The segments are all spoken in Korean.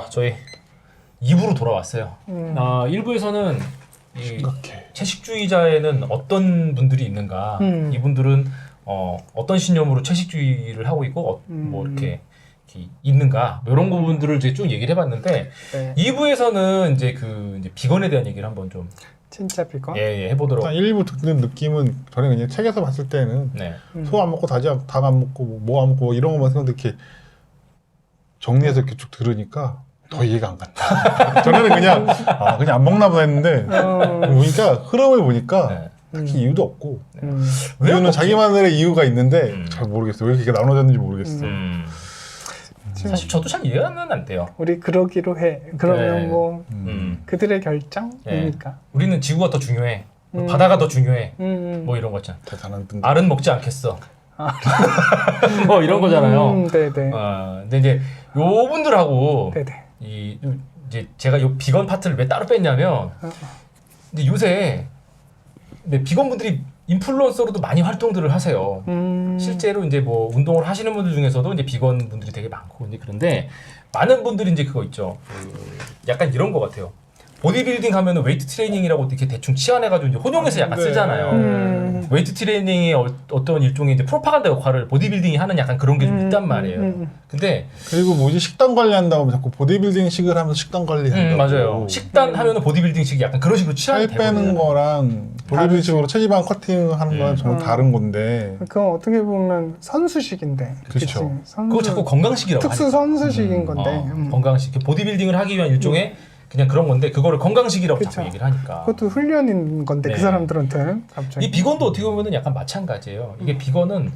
저희 2부로 돌아왔어요. 1부에서는 이 채식주의자에는 어떤 분들이 있는가, 이분들은 어떤 신념으로 채식주의를 하고 있고 뭐 이렇게 있는가 이런 부분들을 이제 쭉 얘기를 해봤는데 네. 2부에서는 이제 이제 비건에 대한 얘기를 한번 좀 진짜 비건? 해보도록. 1부 듣는 느낌은 저는 그냥 책에서 봤을 때는 소 안 먹고 닭 안 먹고 뭐 안 먹고 이런 것만 생각도 이렇게 정리해서 이렇게 쭉 들으니까 더 이해가 안 간다. 저는 그냥 그냥 안 먹나 보다 했는데 보니까 흐름을 보니까 딱히 이유도 없고 이유는 자기만의 이유가 있는데 잘 모르겠어요. 왜 이렇게 나눠졌는지 모르겠어. 사실 저도 잘 이해는 안 돼요. 우리 그러기로 해. 그러면 뭐 그들의 결정이니까. 네. 우리는 지구가 더 중요해. 바다가 더 중요해. 뭐 이런 거 있잖아. 대단한 뜬. 알은 먹지 않겠어. 뭐 이런 거잖아요. 네네. 근데 이제 요 분들하고 네네. 이제 제가 요 비건 파트를 왜 따로 뺐냐면 근데 요새 비건 분들이 인플루언서로도 많이 활동들을 하세요. 실제로 이제 뭐 운동을 하시는 분들 중에서도 이제 비건 분들이 되게 많고 이제 그런데 많은 분들이 이제 그거 있죠. 약간 이런 거 같아요. 보디빌딩 하면은 웨이트 트레이닝이라고 이렇게 대충 치환해가지고 이제 혼용해서 약간 쓰잖아요. 웨이트 트레이닝의 어떤 일종의 이제 프로파간다 역할을 보디빌딩이 하는 약간 그런 게 좀 있단 말이에요. 근데 그리고 뭐지 식단 관리한다고 자꾸 보디빌딩식을 하면서 식단 관리한다고. 맞아요. 식단 하면은 보디빌딩식이 약간 그런 식으로 치환이 살 빼는 거랑 보디빌딩식으로 체지방 커팅하는 거랑 정말 다른 건데. 그건 어떻게 보면 선수식인데. 그렇죠. 그거 자꾸 건강식이라고 특수 하니까. 선수식인 건데. 건강식. 보디빌딩을 하기 위한 일종의 그냥 그런 건데 그거를 건강식이라고 그쵸. 자꾸 얘기를 하니까. 그것도 훈련인 건데 네. 그 사람들한테 갑자기. 이 비건도 어떻게 보면은 약간 마찬가지예요. 이게 비건은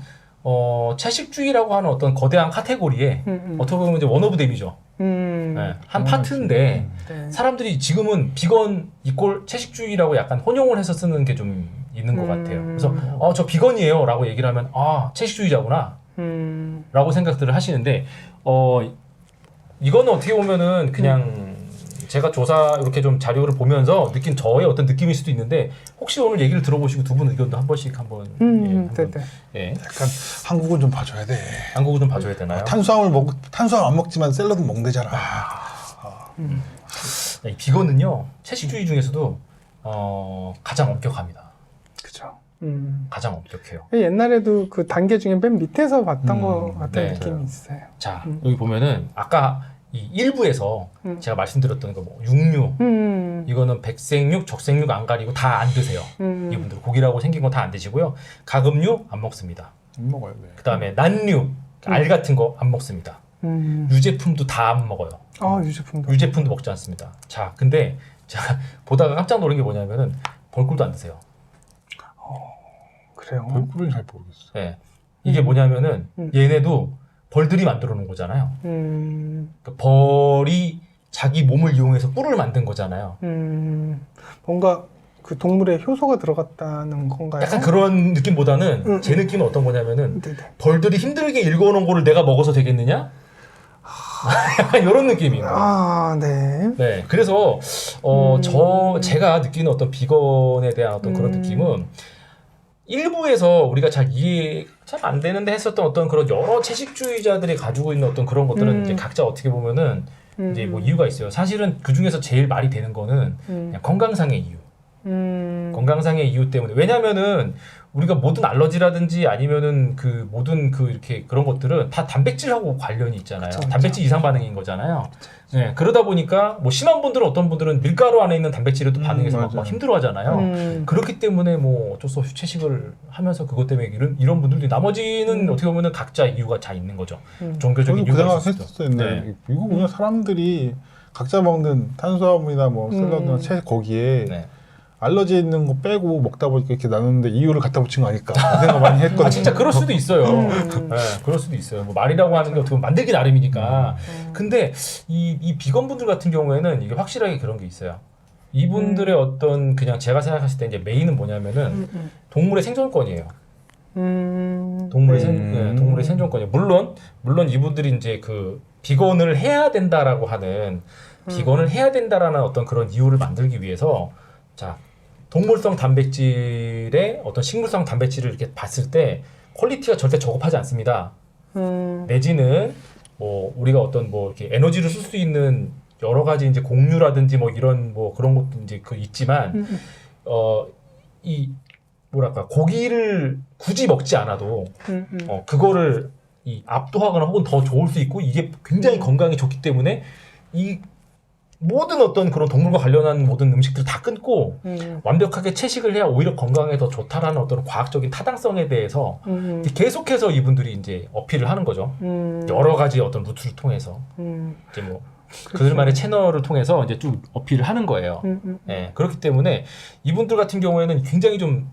채식주의라고 하는 어떤 거대한 카테고리에 어떻게 보면 이제 원오브 댐이죠. 네, 한 파트인데 사람들이 지금은 비건 이꼴 채식주의라고 약간 혼용을 해서 쓰는 게 좀 있는 것 같아요. 그래서 저 비건이에요 라고 얘기를 하면 채식주의자구나 라고 생각들을 하시는데 이거는 어떻게 보면은 그냥 제가 조사 이렇게 좀 자료를 보면서 느낀 저의 어떤 느낌일 수도 있는데 혹시 오늘 얘기를 들어보시고 두 분 의견도 한 번씩 한번 약간 한국은 좀 봐줘야 돼. 한국을 좀 봐줘야 되나요? 탄수화물 안 먹지만 샐러드 먹는데잖아. 이 비건은요 채식주의 중에서도 가장 엄격합니다. 그렇죠. 가장 엄격해요. 옛날에도 그 단계 중에 맨 밑에서 봤던 것 같은 느낌이 있어요. 자 여기 보면은 아까 이 1부에서 제가 말씀드렸던 거 뭐 육류 이거는 백생육, 적생육 안 가리고 다 안 드세요. 이분들 고기라고 생긴 거 다 안 드시고요. 가금류 안 먹습니다. 안 먹어요. 네. 그다음에 난류, 알 같은 거 안 먹습니다. 유제품도 다 안 먹어요. 유제품도 먹지 않습니다. 자, 근데 제가 보다가 깜짝 놀란 게 뭐냐면은 벌꿀도 안 드세요. 그래요? 벌꿀은 잘 모르겠어요. 네. 이게 뭐냐면은 얘네도 벌들이 만들어 놓은 거잖아요. 그러니까 벌이 자기 몸을 이용해서 꿀을 만든 거잖아요. 뭔가 그 동물의 효소가 들어갔다는 건가요? 약간 그런 느낌보다는 제 느낌은 어떤 거냐면은 벌들이 힘들게 읽어놓은 거를 내가 먹어서 되겠느냐? 약간 이런 느낌이에요. 네. 그래서 제가 느끼는 어떤 비건에 대한 어떤 그런 느낌은 일부에서 우리가 잘 이해 잘 안 되는데 했었던 어떤 그런 여러 채식주의자들이 가지고 있는 어떤 그런 것들은 이제 각자 어떻게 보면은 이제 뭐 이유가 있어요. 사실은 그 중에서 제일 말이 되는 거는 그냥 건강상의 이유. 건강상의 이유 때문에. 왜냐면은 우리가 모든 알러지라든지 아니면은 그 모든 그 이렇게 그런 것들은 다 단백질하고 관련이 있잖아요. 단백질 이상 반응인 거잖아요. 네, 그러다 보니까 뭐 심한 분들은 어떤 분들은 밀가루 안에 있는 단백질을 또 반응해서 막 힘들어 하잖아요. 그렇기 때문에 뭐 어쩔 수 없이 채식을 하면서 그것 때문에 이런 분들도 나머지는 어떻게 보면은 각자 이유가 다 있는 거죠. 종교적인 이유가 있을 수도 있어요. 네. 이거 그냥 사람들이 각자 먹는 탄수화물이나 뭐 샐러드나 채식 거기에 알러지 있는 거 빼고 먹다 보니까 이렇게 나누는데 이유를 갖다 붙인 거 아닐까 생각 많이 했거든요. 진짜 그럴 수도 있어요. 그럴 수도 있어요. 뭐 말이라고 하는 게 어떻게 보면 만들기 나름이니까. 근데 이 비건 분들 같은 경우에는 이게 확실하게 그런 게 있어요. 이분들의 어떤 그냥 제가 생각했을 때 이제 메인은 뭐냐면은 동물의 생존권이에요. 동물의 생존권이에요. 물론 이분들이 이제 그 비건을 해야 된다라고 하는 비건을 해야 된다라는 어떤 그런 이유를 만들기 위해서 자. 동물성 단백질의 어떤 식물성 단백질을 이렇게 봤을 때 퀄리티가 절대 저급하지 않습니다. 내지는 뭐 우리가 어떤 뭐 이렇게 에너지를 쓸 수 있는 여러 가지 이제 곡류라든지 뭐 이런 뭐 그런 것도 이제 그 있지만 이 뭐랄까 고기를 굳이 먹지 않아도 그거를 이 압도하거나 혹은 더 좋을 수 있고 이게 굉장히 건강에 좋기 때문에 이 모든 어떤 그런 동물과 관련한 모든 음식들을 다 끊고 완벽하게 채식을 해야 오히려 건강에 더 좋다라는 어떤 과학적인 타당성에 대해서 계속해서 이분들이 이제 어필을 하는 거죠. 여러 가지 어떤 루트를 통해서 이제 뭐 그들만의 채널을 통해서 이제 쭉 어필을 하는 거예요. 예, 그렇기 때문에 이분들 같은 경우에는 굉장히 좀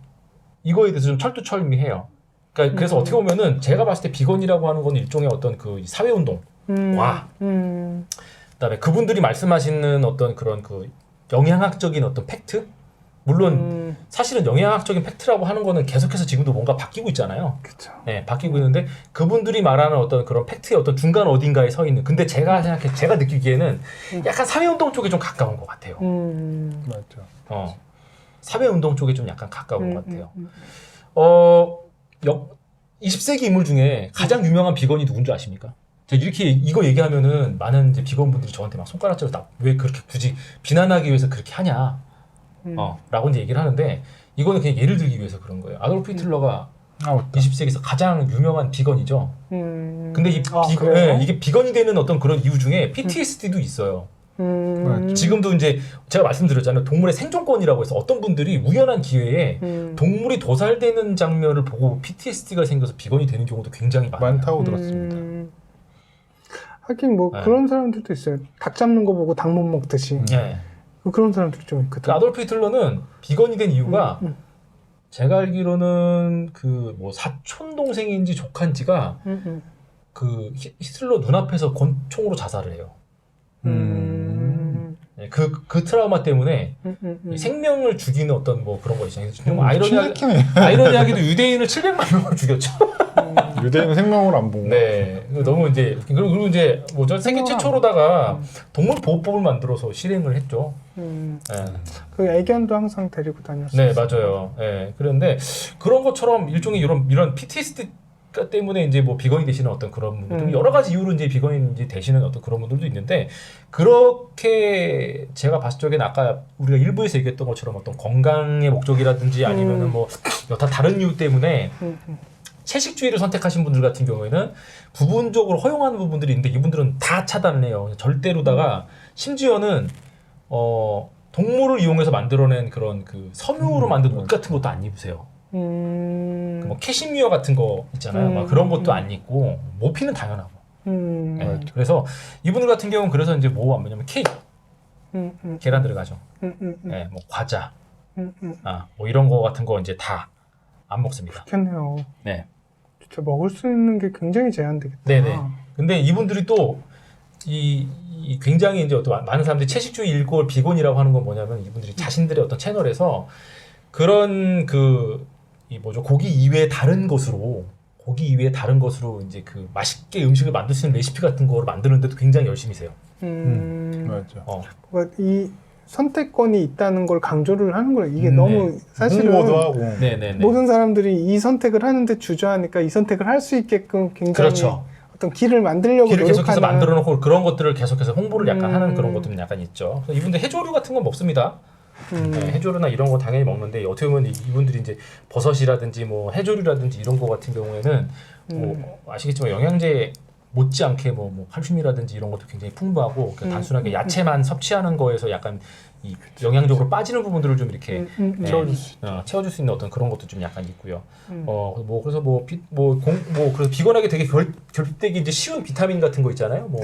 이거에 대해서 좀 철두철미해요. 그러니까 그래서 어떻게 보면은 제가 봤을 때 비건이라고 하는 건 일종의 어떤 그 사회운동과 그다음에 그분들이 말씀하시는 어떤 그런 그 영양학적인 어떤 팩트? 물론 사실은 영양학적인 팩트라고 하는 거는 계속해서 지금도 뭔가 바뀌고 있잖아요. 그쵸. 네, 바뀌고 있는데 그분들이 말하는 어떤 그런 팩트의 어떤 중간 어딘가에 서 있는. 근데 제가 제가 느끼기에는 약간 사회운동 쪽에 좀 가까운 것 같아요. 맞죠. 사회운동 쪽에 좀 약간 가까운 것 같아요. 20세기 인물 중에 가장 유명한 비건이 누군지 아십니까? 이렇게 이거 얘기하면은 많은 이제 비건분들이 저한테 막 손가락질로 왜 그렇게 굳이 비난하기 위해서 그렇게 하냐, 라고 이제 얘기를 하는데 이거는 그냥 예를 들기 위해서 그런 거예요. 아돌프 히틀러가 20세기에서 가장 유명한 비건이죠. 근데 이게 비건이 되는 어떤 그런 이유 중에 PTSD도 있어요. 지금도 이제 제가 말씀드렸잖아요. 동물의 생존권이라고 해서 어떤 분들이 우연한 기회에 동물이 도살되는 장면을 보고 PTSD가 생겨서 비건이 되는 경우도 굉장히 많다고 들었습니다. 하긴 뭐 그런 사람들도 있어요. 닭 잡는 거 보고 닭 못 먹듯이. 그런 사람들이 좀 있거든. 아돌프 히틀러는 비건이 된 이유가 제가 알기로는 그 뭐 사촌 동생인지 조카인지가 그 히틀러 눈앞에서 권총으로 자살을 해요. 그 트라우마 때문에 생명을 죽이는 어떤 뭐 그런 거 있잖아요. 아이러니하게도 유대인을 700만 명을 죽였죠. 유대인은 생명을 안 보고. 네, 너무 이제 그리고 이제 뭐죠 세계 최초로다가 동물 보호법을 만들어서 실행을 했죠. 그 애견도 항상 데리고 다녔어요. 네, 맞아요. 네, 그런데 그런 것처럼 일종의 이런 PTSD 때문에 이제 뭐 비건이 되시는 어떤 그런 분들 여러 가지 이유로 이제 비건이 이제 되시는 어떤 그런 분들도 있는데 그렇게 제가 봤을 적에는 아까 우리가 일부에서 얘기했던 것처럼 어떤 건강의 목적이라든지 아니면은 뭐 여타 다른 이유 때문에 채식주의를 선택하신 분들 같은 경우에는 부분적으로 허용하는 부분들이 있는데 이분들은 다 차단을 해요. 절대로다가 심지어는 동물을 이용해서 만들어낸 그런 그 섬유로 만든 옷 같은 것도 안 입으세요. 뭐 캐시미어 같은 거 있잖아요. 막 그런 것도 안 입고 모피는 당연하고. 네. 그래서 이분들 같은 경우는 그래서 이제 뭐 안 먹냐면 케이크, 계란 들어가죠. 네, 뭐 과자, 뭐 이런 거 같은 거 이제 다 안 먹습니다. 그렇겠네요. 네. 진짜 먹을 수 있는 게 굉장히 제한되겠다. 네네. 근데 이분들이 또 이 굉장히 이제 어떤 많은 사람들이 채식주의 일골 비건이라고 하는 건 뭐냐면 이분들이 자신들의 어떤 채널에서 그런 이 뭐죠 고기 이외에 다른 것으로 이제 그 맛있게 음식을 만들 수 있는 레시피 같은 거를 만드는데도 굉장히 열심히 세요. 맞죠. 그러니까 이 선택권이 있다는 걸 강조를 하는 거예요. 이게 너무 사실은 모든 사람들이 이 선택을 하는데 주저하니까 이 선택을 할 수 있게끔 굉장히 그렇죠. 어떤 길을 만들려고 길을 계속해서 만들어 놓고 그런 것들을 계속해서 홍보를 약간 하는 그런 것들은 약간 있죠. 그래서 이분들 해조류 같은 건 먹습니다. 네, 해조류나 이런 거 당연히 먹는데 어떻게 보면 이분들이 이제 버섯이라든지 뭐 해조류라든지 이런 거 같은 경우에는 뭐 아시겠지만 영양제 못지않게 뭐 칼슘이라든지 이런 것도 굉장히 풍부하고 단순하게 야채만 섭취하는 거에서 약간 이 영양적으로 빠지는 부분들을 좀 이렇게 채워줄 수 있는 어떤 그런 것도 좀 약간 있고요. 뭐 그래서 그래서 비건하게 되게 결핍되기 이제 쉬운 비타민 같은 거 있잖아요. 뭐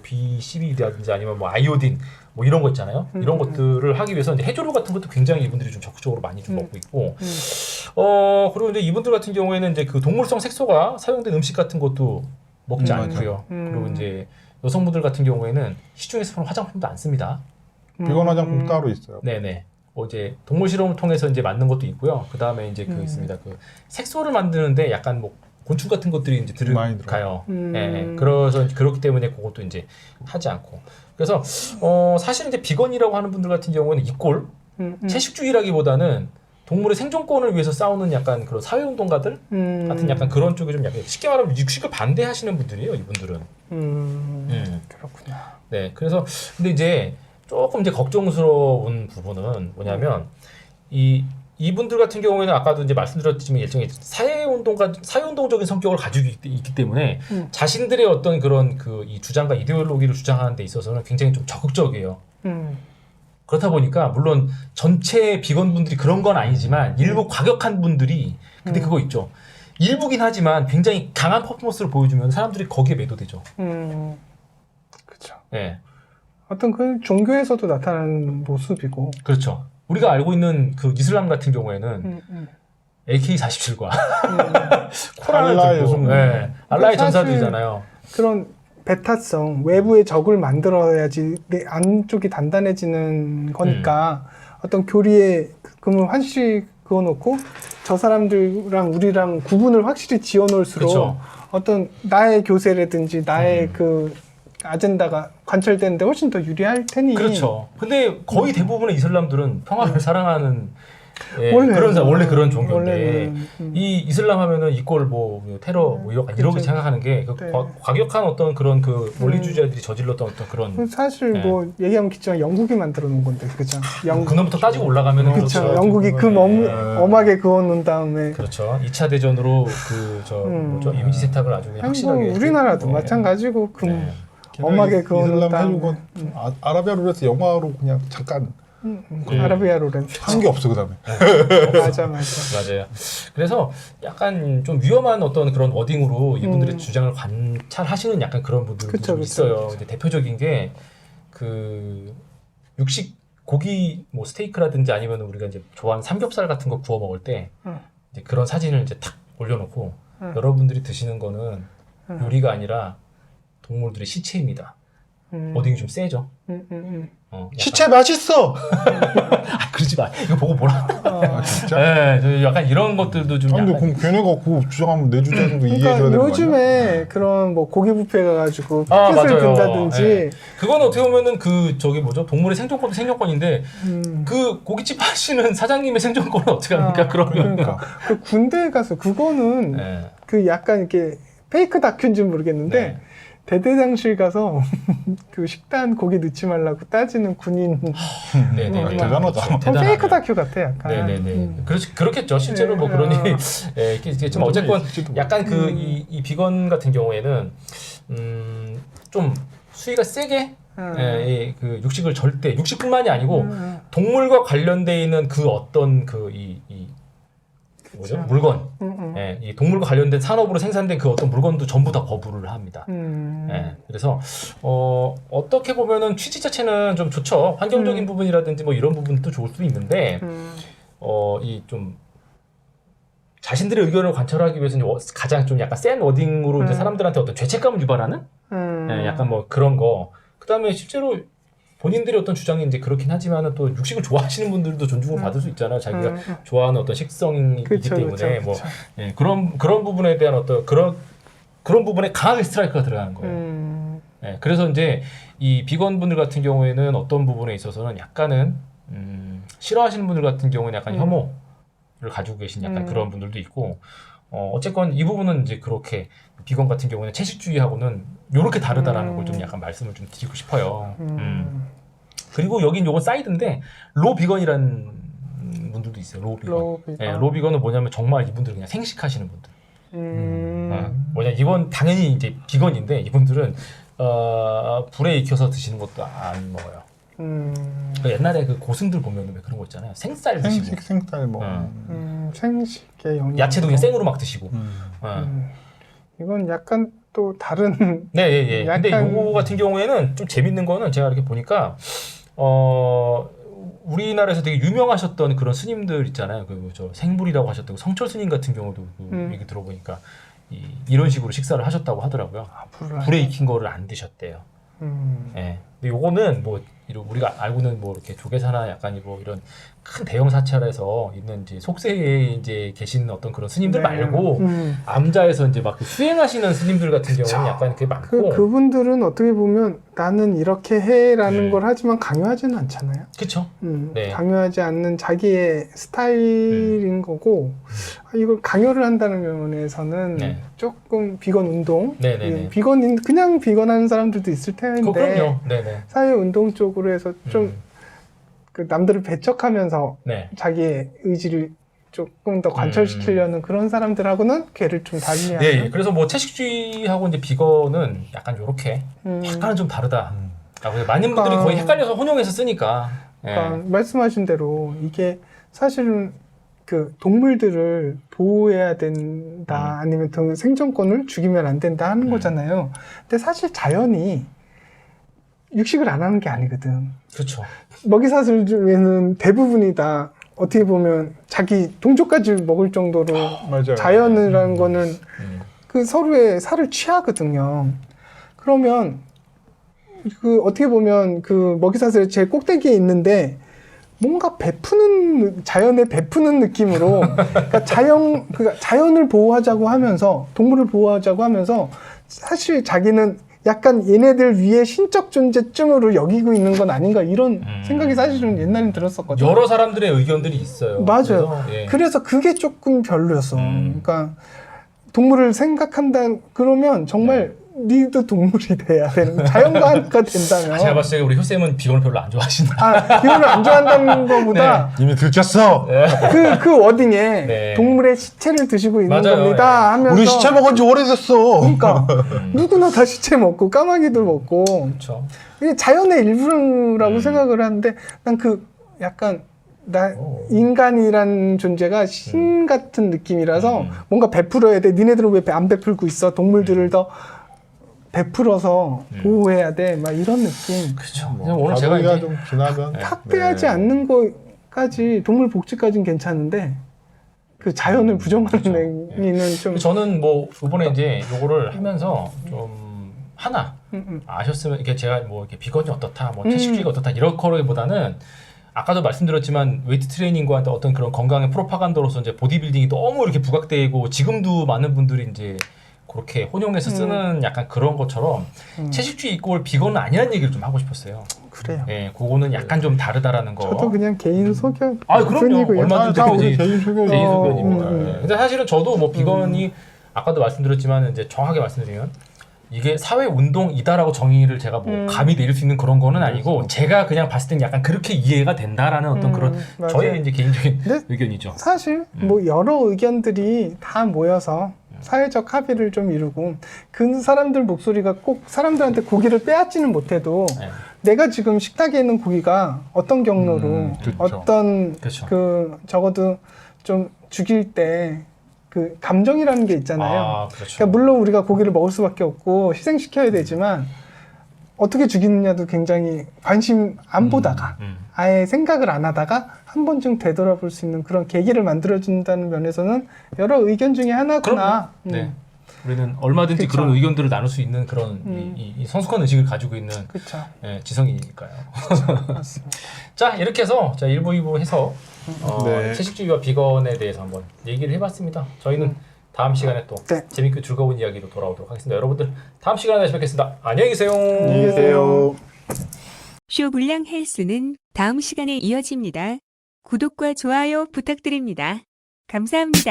B12라든지 아니면 뭐 아이오딘 뭐 이런 거 있잖아요. 이런 것들을 하기 위해서 이제 해조류 같은 것도 굉장히 이분들이 좀 적극적으로 많이 좀 먹고 있고, 그리고 이제 이분들 같은 경우에는 이제 그 동물성 색소가 사용된 음식 같은 것도 먹지 않고요. 그리고 이제 여성분들 같은 경우에는 시중에서 파는 화장품도 안 씁니다. 비건 화장품 따로 있어요. 네네. 이제 동물 실험을 통해서 이제 만든 것도 있고요. 그 다음에 이제 있습니다. 그 색소를 만드는데 약간 뭐 곤충 같은 것들이 이제 들어가요. 네. 그래서 그렇기 때문에 그것도 이제 하지 않고. 그래서 사실 이제 비건이라고 하는 분들 같은 경우는 이꼴 채식주의라기보다는 동물의 생존권을 위해서 싸우는 약간 그런 사회운동가들 같은 약간 그런 쪽이 좀 약간 쉽게 말하면 육식을 반대하시는 분들이에요, 이분들은. 그렇구나. 네, 그래서 근데 이제 조금 이제 걱정스러운 부분은 뭐냐면 이분들 같은 경우에는 아까도 이제 말씀드렸지만 일종의 사회운동적인 성격을 가지고 있기 때문에 자신들의 어떤 그런 그 이 주장과 이데올로기를 주장하는 데 있어서는 굉장히 좀 적극적이에요. 그렇다 보니까 물론 전체 비건분들이 그런 건 아니지만 일부 과격한 분들이 근데 그거 있죠. 일부긴 하지만 굉장히 강한 퍼포먼스를 보여주면 사람들이 거기에 매도되죠. 그렇죠. 네. 어떤 그 종교에서도 나타나는 모습이고. 그렇죠. 우리가 알고 있는 그 이슬람 같은 경우에는 AK-47과 알라의 요즘 알라의 전사들이잖아요. 그런 배타성, 외부의 적을 만들어야지 내 안쪽이 단단해지는 거니까 어떤 교리에 그걸 확실히 그어놓고 저 사람들랑 우리랑 구분을 확실히 지어놓을수록 그쵸. 어떤 나의 교세라든지 나의 그 아젠다가 관철되는데 훨씬 더 유리할 테니. 그렇죠. 근데 거의 대부분의 이슬람들은 평화를 사랑하는 원래 그런 종교인데 원래는, 이 이슬람 하면은 이꼴 뭐 테러 뭐 이렇게 그렇죠. 생각하는 게 그 네. 과격한 어떤 그런 그 원리주의자들이 저질렀던 어떤 그런 사실 뭐 얘기하면 기지만 영국이 만들어 놓은 건데 그죠? 그놈부터 따지고 올라가면은 그렇죠. 그렇죠. 영국이 엄하게 그어놓은 다음에. 그렇죠. 2차 대전으로 뭐죠? 이미지 세탁을 아주 그냥 확실하게 우리나라도 마찬가지고 엄하게 그어놓은 이슬람 다음에. 해준 건 아라비아 룰에서 영화로 그냥 잠깐 아라비아 롤은 한 게 없어 그다음에. 맞아. 맞아요. 그래서 약간 좀 위험한 어떤 그런 워딩으로 이분들의 주장을 관찰하시는 약간 그런 분들도 그쵸, 좀 그쵸, 있어요. 그쵸. 근데 대표적인 게 그 육식 고기 뭐 스테이크라든지 아니면 우리가 이제 좋아하는 삼겹살 같은 거 구워 먹을 때 이제 그런 사진을 이제 탁 올려놓고 여러분들이 드시는 거는 요리가 아니라 동물들의 시체입니다. 워딩이 좀 세죠. 시체 맛있어. 아, 그러지 마. 이거 보고 뭐라. 진짜? 네, 약간 이런 것들도 좀. 근데 약간 그럼 걔네가 그거 주장하면 내 주장도 이해해줘야 그러니까 되는 거 아니야? 요즘에 그런 뭐 고기 뷔페 가가지고 맞아요. 피켓을 든다든지 네. 그건 어떻게 보면은 그 저기 뭐죠 동물의 생존권도 생존권인데 그 고깃집 하시는 사장님의 생존권은 어떻게 합니까? 그러면 그러니까. 그 군대에 가서 그거는 네. 그 약간 이렇게 페이크 다큐인지 모르겠는데 네. 대대장실 가서 그 식단 고기 넣지 말라고 따지는 군인. 네네. 대단하다. 페이크 다큐 같아 약간. 네네네. 그렇겠죠. 실제로 뭐 그런 일이 있겠지만 어쨌건 약간 그 이 비건 같은 경우에는 좀 수위가 세게 그 육식을 절대 육식뿐만이 아니고 동물과 관련돼 있는 그 어떤 뭐죠? 물건. 이 동물과 관련된 산업으로 생산된 그 어떤 물건도 전부 다 거부를 합니다. 그래서 어떻게 보면은 취지 자체는 좀 좋죠. 환경적인 부분이라든지 뭐 이런 부분도 좋을 수 있는데 이 좀 자신들의 의견을 관철하기 위해서 가장 좀 약간 센 워딩으로 이제 사람들한테 어떤 죄책감을 유발하는 약간 뭐 그런 거. 그다음에 실제로 본인들의 어떤 주장이 이제 그렇긴 하지만은 또 육식을 좋아하시는 분들도 존중을 받을 수 있잖아요. 자기가 좋아하는 어떤 식성이기 때문에 뭐 그런 부분에 대한 어떤 그런 부분에 강하게 스트라이크가 들어가는 거예요. 그래서 이제 이 비건 분들 같은 경우에는 어떤 부분에 있어서는 약간은 싫어하시는 분들 같은 경우는 약간 혐오를 가지고 계신 약간 그런 분들도 있고 어쨌건 이 부분은 이제 그렇게 비건 같은 경우는 채식주의하고는 요렇게 다르다라는 걸 좀 약간 말씀을 좀 드리고 싶어요. 그리고 여긴 요건 사이드인데 로 비건이라는 분들도 있어요. 로 비건. 로 비건은 뭐냐면 정말 이분들은 그냥 생식하시는 분들. 뭐냐 이건 당연히 이제 비건인데 이분들은 불에 익혀서 드시는 것도 안 먹어요. 그 옛날에 그 고승들 보면 왜 그런 거 있잖아요. 생쌀 드시고. 생쌀 뭐. 생식의 영역. 야채도 그냥 생으로 막 드시고. 이건 약간 또 다른. 네. 약간... 근데 요거 같은 경우에는 좀 재밌는 거는 제가 이렇게 보니까 우리나라에서 되게 유명하셨던 그런 스님들 있잖아요. 저 생불이라고 하셨던 성철 스님 같은 경우도 얘기 들어보니까 이런 식으로 식사를 하셨다고 하더라고요. 불에 익힌 거를 안 드셨대요. 근데 요거는 뭐 이런 우리가 알고는 뭐 이렇게 조계사나 약간 뭐 이런 큰 대형 사찰에서 있는 이제 속세에 이제 계신 어떤 그런 스님들 네. 말고 암자에서 이제 막그 수행하시는 스님들 같은 경우는 약간 그게 많고 그분들은 어떻게 보면 나는 이렇게 해라는 걸 하지만 강요하지는 않잖아요. 그쵸? 네. 강요하지 않는 자기의 스타일인 거고 이걸 강요를 한다는 면에서는 네. 조금 비건 운동, 네네네. 비건인 그냥 비건하는 사람들도 있을 텐데 그럼요. 네네. 사회 운동 쪽으로 해서 좀 그 남들을 배척하면서 네. 자기의 의지를 조금 더 관철시키려는 그런 사람들하고는 걔를 좀 달리하는. 네. 그래서 뭐 채식주의하고 이제 비건은 약간 요렇게 약간은 좀 다르다. 많은 분들이 거의 헷갈려서 혼용해서 쓰니까. 그러니까 말씀하신 대로 이게 사실은 그 동물들을 보호해야 된다 아니면 더 생존권을 죽이면 안 된다 하는 거잖아요. 근데 사실 자연이 육식을 안 하는 게 아니거든. 그렇죠. 먹이사슬 중에는 대부분이 다 어떻게 보면 자기 동족까지 먹을 정도로 맞아요. 자연이라는 거는 그 서로의 살을 취하거든요. 그러면 그 어떻게 보면 그 먹이사슬 제일 꼭대기에 있는데 뭔가 자연에 베푸는 느낌으로 그러니까 자연을 보호하자고 하면서 동물을 보호하자고 하면서 사실 자기는 약간 얘네들 위에 신적 존재쯤으로 여기고 있는 건 아닌가 이런 생각이 사실은 옛날엔 들었었거든요. 여러 사람들의 의견들이 있어요. 맞아요. 그래서 그게 조금 별로였어. 그러니까 동물을 생각한다 그러면 정말 니도 동물이 돼야 되는 자연과 하나가 된다면. 제가 봤을 때 우리 효쌤은 비건을 별로 안 좋아하신다. 비건을 안 좋아한다는 것보다 이미 들켰어. 그 워딩에 네. 동물의 시체를 드시고 있는 맞아요. 겁니다 하면서 우리 시체 먹은 지 오래됐어. 그러니까 누구나 다 시체 먹고 까마귀도 먹고 그렇죠. 이게 자연의 일부라고 생각을 하는데 난 그 약간 인간이란 존재가 신 같은 느낌이라서 뭔가 베풀어야 돼. 니네들은 왜 안 베풀고 있어? 동물들을 더 베풀어서 보호해야 돼. 막 이런 느낌. 그렇죠. 오늘 제가 이제 좀 지나면 학대하지 않는 거까지 동물 복지까지는 괜찮은데 그 자연을 부정하는 얘기는 좀. 저는 뭐 이번에 이제 요거를 하면서 좀 하나 아셨으면 이게 제가 뭐 이렇게 비건이 어떻다, 뭐 채식주의가 어떻다 이런 거라기보다는 아까도 말씀드렸지만 웨이트 트레이닝과 어떤 그런 건강의 프로파간다로서 이제 보디빌딩이 너무 이렇게 부각되고 지금도 많은 분들이 이제 그렇게 혼용해서 쓰는 약간 그런 것처럼 채식주의 이꼴 비건은 아니라는 얘기를 좀 하고 싶었어요. 그래요. 예, 그거는 약간 좀 다르다라는 거. 저도 그냥 개인 소견. 그럼요. 얼마든지 다 우리 개인 소견입니다. 근데 사실은 저도 뭐 비건이 아까도 말씀드렸지만 이제 정확하게 말씀드리면 이게 사회 운동이다라고 정의를 제가 뭐 감히 내릴 수 있는 그런 거는 아니고 제가 그냥 봤을 때는 약간 그렇게 이해가 된다라는 어떤 그런 맞아요. 저의 이제 개인적인 의견이죠. 사실 뭐 여러 의견들이 다 모여서 사회적 합의를 좀 이루고 그 사람들 목소리가 꼭 사람들한테 고기를 빼앗지는 못해도 내가 지금 식탁에 있는 고기가 어떤 경로로 그렇죠. 어떤 그렇죠. 그 적어도 좀 죽일 때 그 감정이라는 게 있잖아요. 그렇죠. 그러니까 물론 우리가 고기를 먹을 수밖에 없고 희생시켜야 되지만 어떻게 죽이느냐도 굉장히 관심 안 보다가 아예 생각을 안 하다가 한 번쯤 되돌아볼 수 있는 그런 계기를 만들어준다는 면에서는 여러 의견 중에 하나구나. 네. 우리는 얼마든지 그쵸. 그런 의견들을 나눌 수 있는 그런 이 성숙한 의식을 가지고 있는 그렇죠. 지성이니까요. 맞습니다. 자, 이렇게 해서 자 1부, 2부 해서 네. 채식주의와 비건에 대해서 한번 얘기를 해봤습니다. 저희는 다음 시간에 또 네. 재밌고 즐거운 이야기로 돌아오도록 하겠습니다. 여러분들 다음 시간에 다시 뵙겠습니다. 안녕히 계세요. 안녕히 계세요. 쇼불량 헬스는 다음 시간에 이어집니다. 구독과 좋아요 부탁드립니다. 감사합니다.